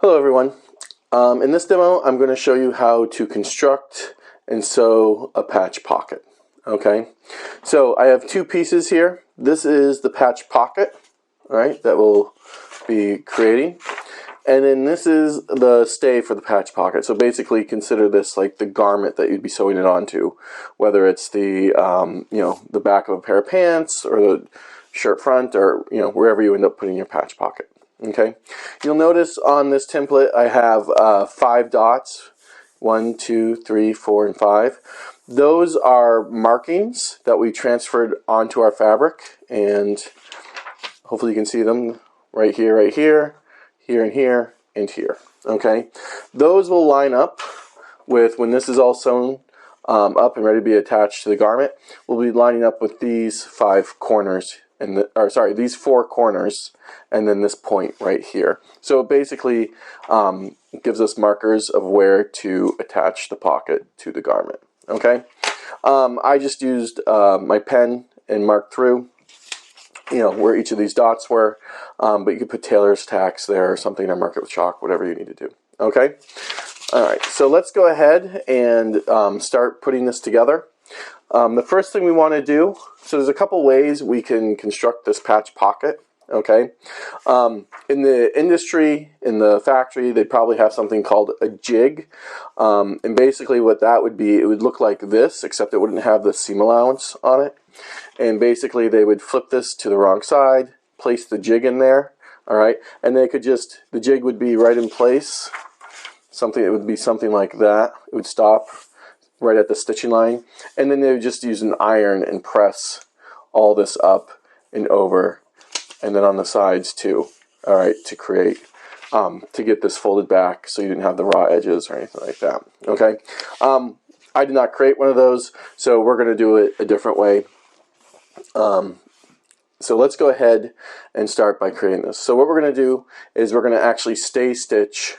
Hello everyone. In this demo I'm going to show you how to construct and sew a patch pocket. Okay, so I have two pieces here. This is the patch pocket, right, that we'll be creating. And then this is the stay for the patch pocket. So basically consider this like the garment that you'd be sewing it onto, whether it's the the back of a pair of pants or the shirt front or wherever you end up putting your patch pocket. Okay, you'll notice on this template I have 5 dots, 1, 2, 3, 4, and 5. Those are markings that we transferred onto our fabric, and hopefully you can see them right here, here, and here, and here. Okay, those will line up with when this is all sewn up and ready to be attached to the garment. We'll be lining up with these 5 corners, these 4 corners, and then this point right here. So it basically gives us markers of where to attach the pocket to the garment. Okay, I just used my pen and marked through where each of these dots were, but you could put tailor's tacks there or something, or mark it with chalk, whatever you need to do. Okay, all right, so let's go ahead and start putting this together. The first thing we want to do, so there's a couple ways we can construct this patch pocket. Okay, in the industry, in the factory, they probably have something called a jig, and basically what that would be, it would look like this, except it wouldn't have the seam allowance on it. And basically they would flip this to the wrong side, place the jig in there, all right, and they could just, the jig would be right in place. It would be something like that. It would stop right at the stitching line, and then they would just use an iron and press all this up and over, and then on the sides too, all right, to create, to get this folded back so you didn't have the raw edges or anything like that. Okay, I did not create one of those, so we're going to do it a different way. So let's go ahead and start by creating this. So what we're going to do is we're going to actually stay stitch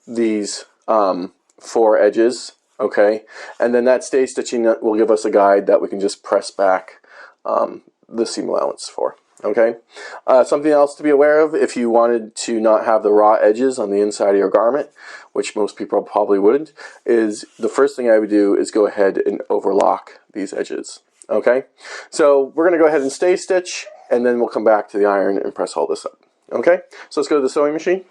these 4 edges, okay? And then that stay stitching will give us a guide that we can just press back the seam allowance for, okay? Something else to be aware of, if you wanted to not have the raw edges on the inside of your garment, which most people probably wouldn't, is the first thing I would do is go ahead and overlock these edges. Okay, so we're going to go ahead and stay stitch, and then we'll come back to the iron and press all this up. Okay, so let's go to the sewing machine.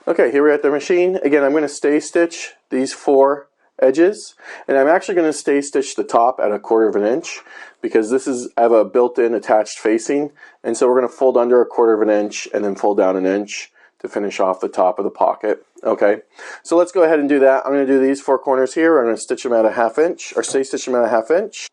Okay, here we're at the machine. Again, I'm going to stay stitch these 4 edges, and I'm actually going to stay stitch the top at 1/4 inch because I have a built-in attached facing, and so we're going to fold under 1/4 inch and then fold down 1 inch to finish off the top of the pocket. Okay, so let's go ahead and do that. I'm going to do these 4 corners here. I'm going to stitch them at 1/2 inch, or stay stitch them at 1/2 inch.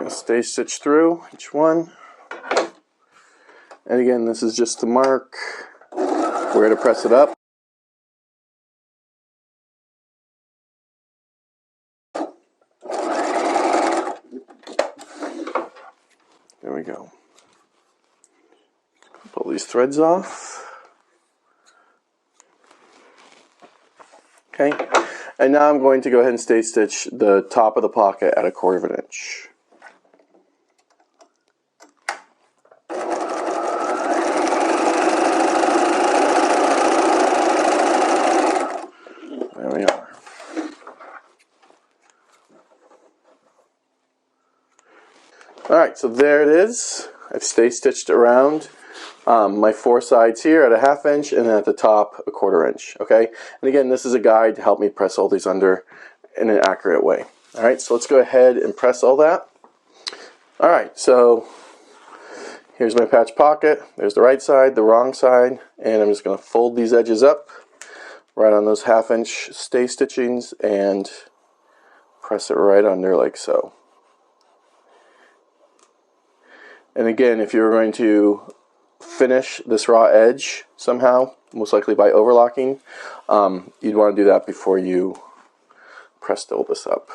Stay stitch through each one, and again, this is just the mark. We're going to press it up. There we go. Pull these threads off. Okay, and now I'm going to go ahead and stay stitch the top of the pocket at 1/4 inch. There we are. Alright, so there it is. I've stay stitched around my 4 sides here at 1/2 inch, and then at the top 1/4 inch. Okay, and again, this is a guide to help me press all these under in an accurate way. Alright, so let's go ahead and press all that. Alright, so here's my patch pocket. There's the right side, the wrong side, and I'm just going to fold these edges up right on those 1/2 inch stay stitchings and press it right under like so. And again, if you're going to finish this raw edge somehow, most likely by overlocking, you'd want to do that before you press all this up.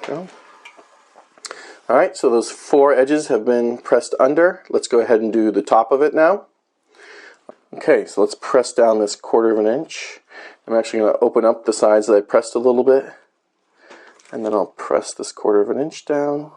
Go. All right, so those 4 edges have been pressed under. Let's go ahead and do the top of it now. Okay, so let's press down this 1/4 inch. I'm actually going to open up the sides that I pressed a little bit, and then I'll press this 1/4 inch down.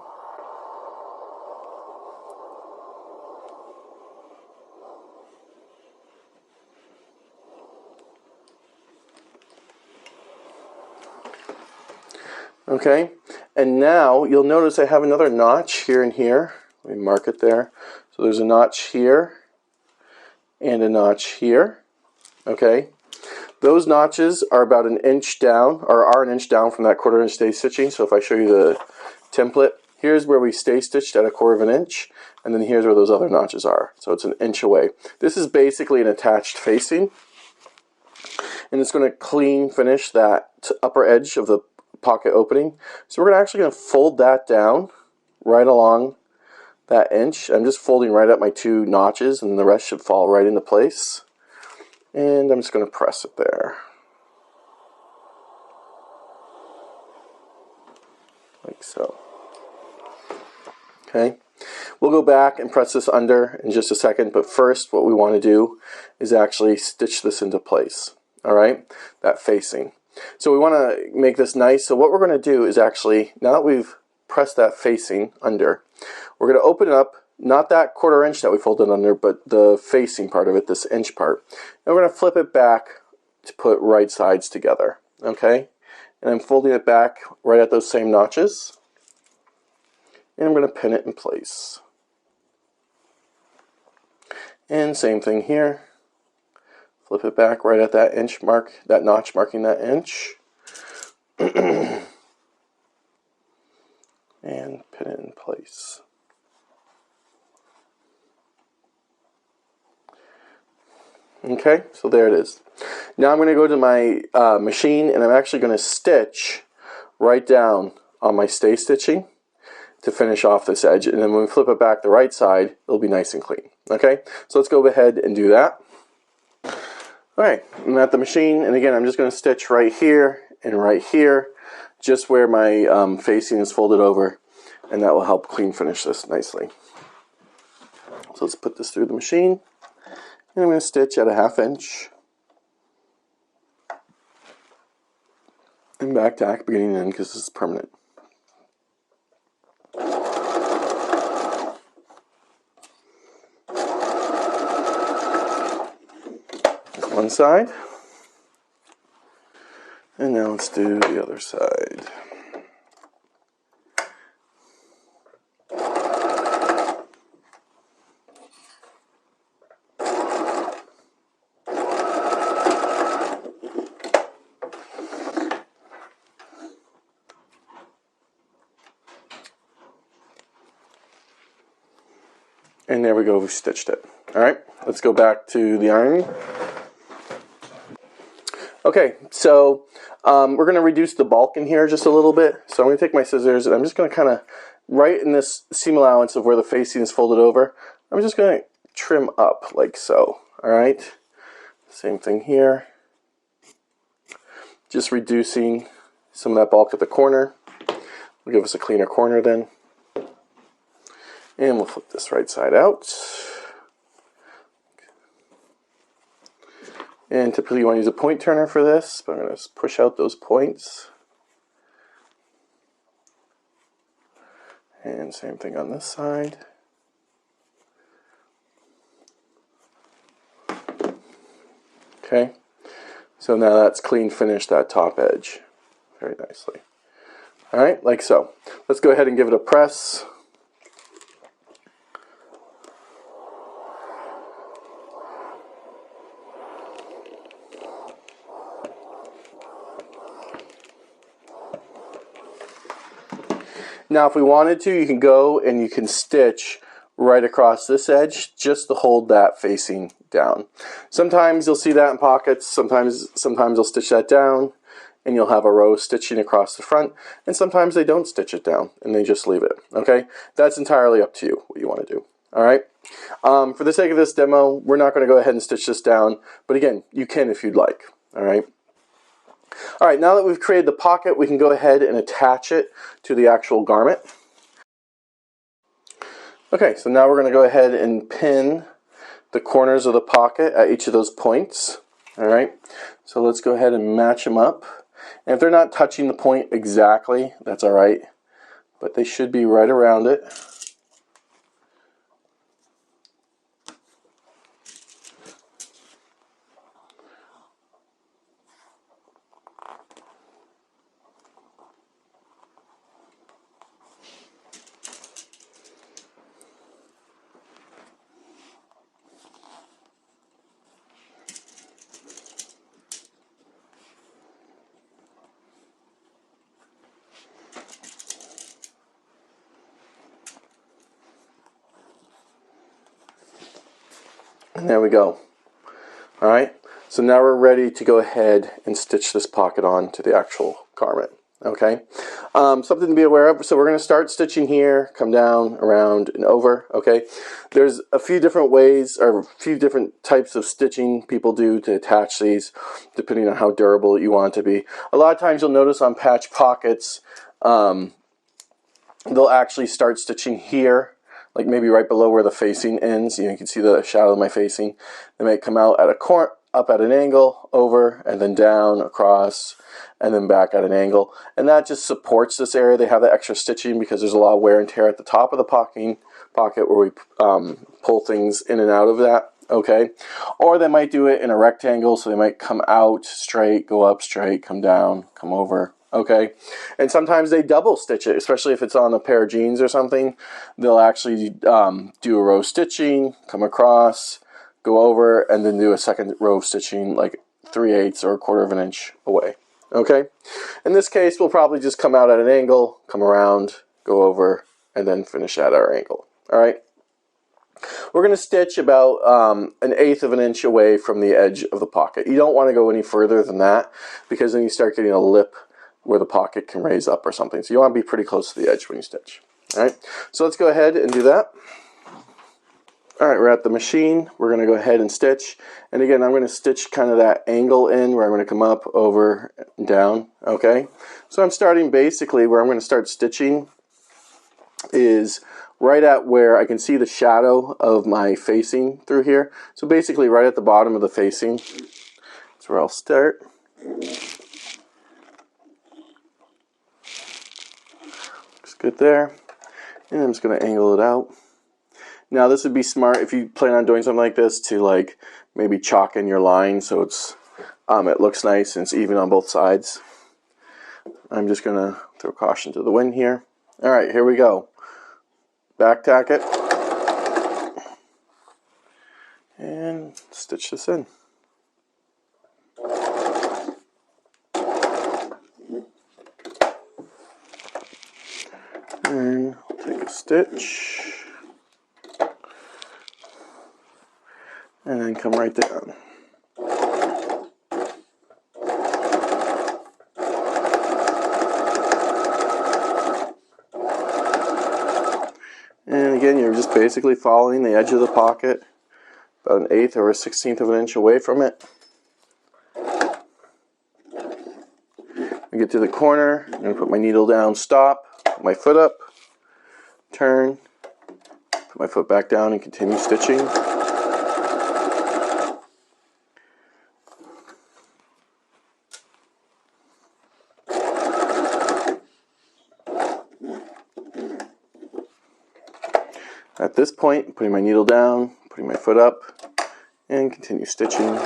Okay, and now you'll notice I have another notch here and here. Let me mark it there. So there's a notch here and a notch here. Okay, those notches are about 1 inch down, or are 1 inch down from that 1/4 inch stay stitching. So if I show you the template, here's where we stay stitched at 1/4 inch, and then here's where those other notches are. So it's 1 inch away. This is basically an attached facing, and it's going to clean finish that upper edge of the pocket opening. So we're actually going to fold that down right along that inch. I'm just folding right up my 2 notches, and the rest should fall right into place. And I'm just going to press it there. Like so. Okay. We'll go back and press this under in just a second, but first what we want to do is actually stitch this into place. Alright? That facing. So we want to make this nice. So what we're going to do is actually, now that we've pressed that facing under, we're going to open it up, not that 1/4 inch that we folded under, but the facing part of it, this inch part. And we're going to flip it back to put right sides together. Okay? And I'm folding it back right at those same notches. And I'm going to pin it in place. And same thing here. Flip it back right at that inch mark, that notch marking that inch. And pin it in place. Okay, so there it is. Now I'm going to go to my machine, and I'm actually going to stitch right down on my stay stitching to finish off this edge. And then when we flip it back the right side, it'll be nice and clean. Okay, so let's go ahead and do that. Alright, I'm at the machine, and again I'm just going to stitch right here and right here, just where my facing is folded over, and that will help clean finish this nicely. So let's put this through the machine, and I'm going to stitch at 1/2 inch, and back tack beginning and end because this is permanent. One side, and now let's do the other side. And there we go, we've stitched it. Alright, let's go back to the ironing. Okay, so we're going to reduce the bulk in here just a little bit. So I'm going to take my scissors, and I'm just going to kind of, right in this seam allowance of where the facing is folded over, I'm just going to trim up like so. Alright, same thing here. Just reducing some of that bulk at the corner. Will give us a cleaner corner then. And we'll flip this right side out. And typically you want to use a point turner for this, but I'm going to push out those points. And same thing on this side. Okay, so now that's clean finished that top edge very nicely. Alright, like so. Let's go ahead and give it a press. Now if we wanted to, you can go and you can stitch right across this edge just to hold that facing down. Sometimes you'll see that in pockets, sometimes you'll stitch that down and you'll have a row stitching across the front, and sometimes they don't stitch it down and they just leave it. Okay, that's entirely up to you what you want to do. Alright, for the sake of this demo, we're not going to go ahead and stitch this down, but again, you can if you'd like. Alright. Alright, now that we've created the pocket, we can go ahead and attach it to the actual garment. Okay, so now we're going to go ahead and pin the corners of the pocket at each of those points. All right, so let's go ahead and match them up. And if they're not touching the point exactly, that's all right, but they should be right around it. And there we go. All right, so now we're ready to go ahead and stitch this pocket on to the actual garment. Okay, something to be aware of. So we're going to start stitching here, come down, around, and over. Okay, there's a few different ways or a few different types of stitching people do to attach these, depending on how durable you want it to be. A lot of times you'll notice on patch pockets, they'll actually start stitching here, like maybe right below where the facing ends. You can see the shadow of my facing. They might come out at a corner, up at an angle, over, and then down, across, and then back at an angle. And that just supports this area. They have the extra stitching because there's a lot of wear and tear at the top of the pocket where we pull things in and out of that. Okay, or they might do it in a rectangle, so they might come out straight, go up straight, come down, come over. Okay, and sometimes they double stitch it, especially if it's on a pair of jeans or something. They'll actually do a row stitching, come across, go over, and then do a second row of stitching like 3/8 or 1/4 of an inch away. Okay, in this case we'll probably just come out at an angle, come around, go over, and then finish at our angle. All right, we're going to stitch about 1/8 of an inch away from the edge of the pocket. You don't want to go any further than that because then you start getting a lip where the pocket can raise up or something. So you want to be pretty close to the edge when you stitch. All right, so let's go ahead and do that. All right, we're at the machine. We're going to go ahead and stitch. And again, I'm going to stitch kind of that angle in where I'm going to come up, over, and down. Okay, so I'm starting basically where I'm going to start stitching is right at where I can see the shadow of my facing through here. So basically right at the bottom of the facing. That's where I'll start. Looks good there. And I'm just going to angle it out. Now this would be smart if you plan on doing something like this to like maybe chalk in your line so it's it looks nice and it's even on both sides. I'm just going to throw caution to the wind here. All right, here we go. Back tack it and stitch this in. And I'll take a stitch and then come right down. And again, you're just basically following the edge of the pocket, about 1/8 or 1/16 of an inch away from it. I get to the corner, I'm going to put my needle down, stop, put my foot up, turn, put my foot back down and continue stitching. At this point, putting my needle down, putting my foot up, and continue stitching.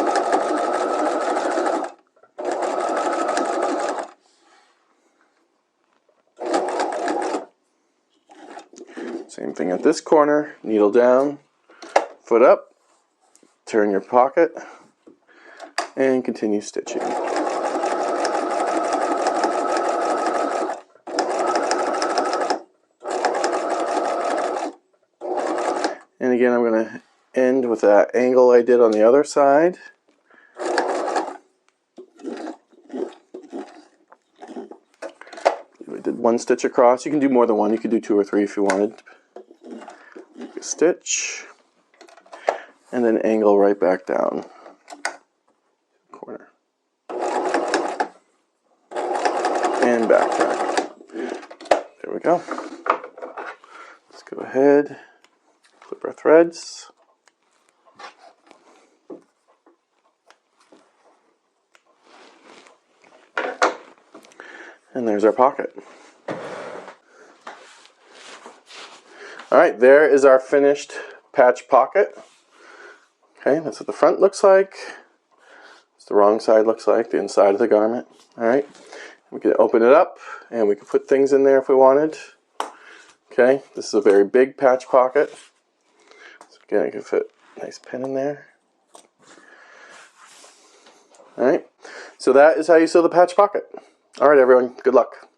Same thing at this corner, needle down, foot up, turn your pocket, and continue stitching. And again, I'm going to end with that angle I did on the other side. I did one stitch across. You can do more than one. You could do 2 or 3 if you wanted. A stitch, and then angle right back down. Corner. And back tack. There we go. Let's go ahead Flip our threads. And there's our pocket. Alright, there is our finished patch pocket. Okay, that's what the front looks like. That's the wrong side looks like, the inside of the garment. Alright, we can open it up and we can put things in there if we wanted. Okay, this is a very big patch pocket. So again, I can fit a nice pin in there. Alright, so that is how you sew the patch pocket. Alright everyone, good luck.